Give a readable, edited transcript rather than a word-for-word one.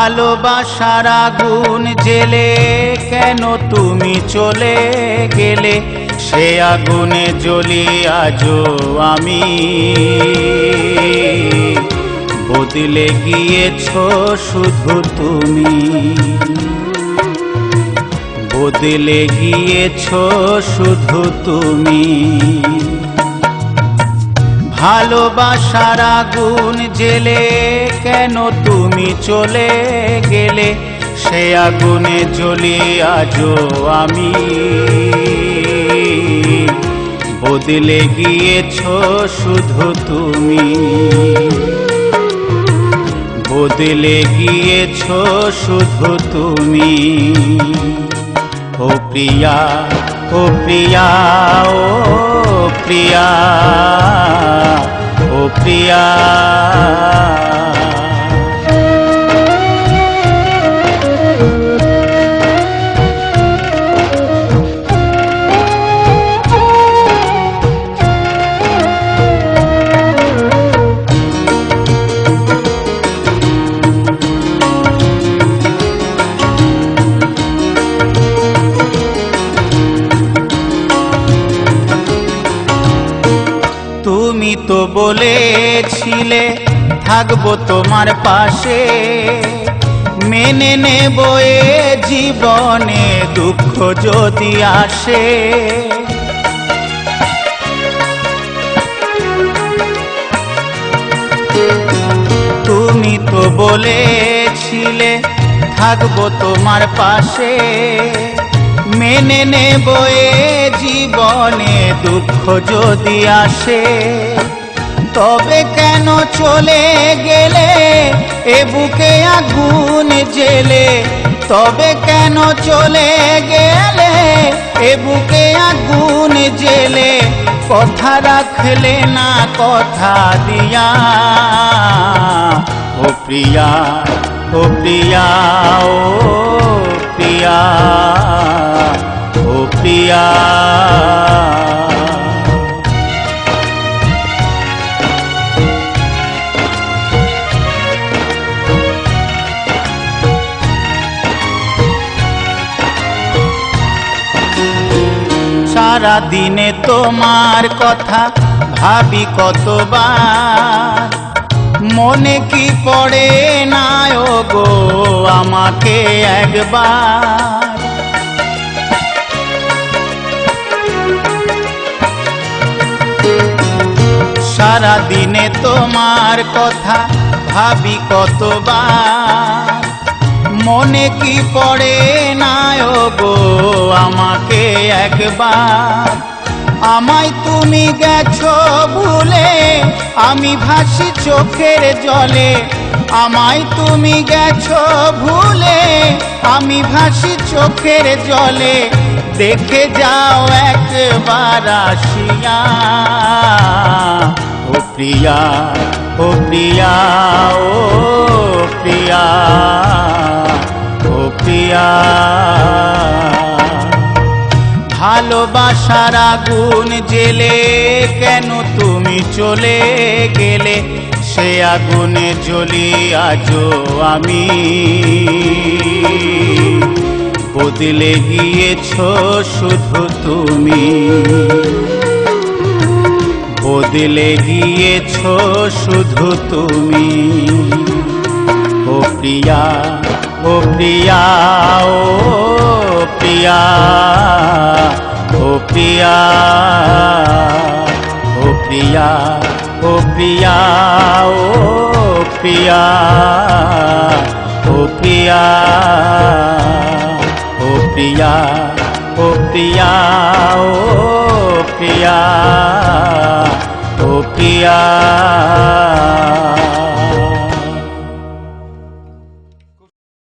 ভালোবাসার আগুন জেলে কেন তুমি চলে গেলে, সে আগুনে জ্বলি আজও আমি। বদলে গিয়েছো শুধু তুমি, বদলে গিয়েছো শুধু তুমি। ভালোবাসার আগুন জেলে কেন তুমি চলে গেলে, সে আগুনে জ্বলি আজও আমি। বদলে গিয়েছো শুধু তুমি, বদলে গিয়েছো শুধু তুমি। ও প্রিয়া, ও প্রিয়া, ও প্রিয়া, ও প্রিয়া। তুমি তো বলেছিলে থাকবো তোমার পাশে, মেনে নেব এ জীবনে দুঃখ যদি আসে। তুমি তো বলেছিলে থাকবো তোমার পাশে, মেনে নেব এ জীবনে দুঃখ যদি আসে। তবে কেন চলে গেলে এ বুকে আগুন জেলে, তবে কেন চলে গেলে এ বুকে আগুন জেলে। কথা রাখলে না কথা দিয়া, ও প্রিয়া, ও প্রিয়া, ও প্রিয়া, ও প্রিয়া। সারা দিনে তোমার কথা ভাবি কতবার, মনে কি পড়ে না ও গো আমাকে একবার। সারা দিনে তোমার কথা ভাবি কতবার, মনে কি পড়ে না ও গো আমাকে একবার। আমায় তুমি গেছো ভুলে আমি ভাসি চোখের জলে, আমায় তুমি গেছো ভুলে আমি ভাসি চোখের জলে। দেখে যাও একবার আসিয়া, ও প্রিয়া, ও প্রিয়া, ও প্রিয়া, ও প্রিয়া। ভালোবাসার আগুন জেলে কেন তুমি চলে গেলে, সে আগুনে জ্বলি আজও আমি। বদলে গিয়েছো শুধু তুমি, বদলে গিয়েছো শুধু তুমি। ও প্রিয়া, ও প্রিয়া, ও প্রিয়া, ও প্রিয়া, ও প্রিয়া, ও প্রিয়া, ও প্রিয়া, ও প্রিয়া, ও প্রিয়া, ও প্রিয়া, ও প্রিয়া, ও প্রিয়া।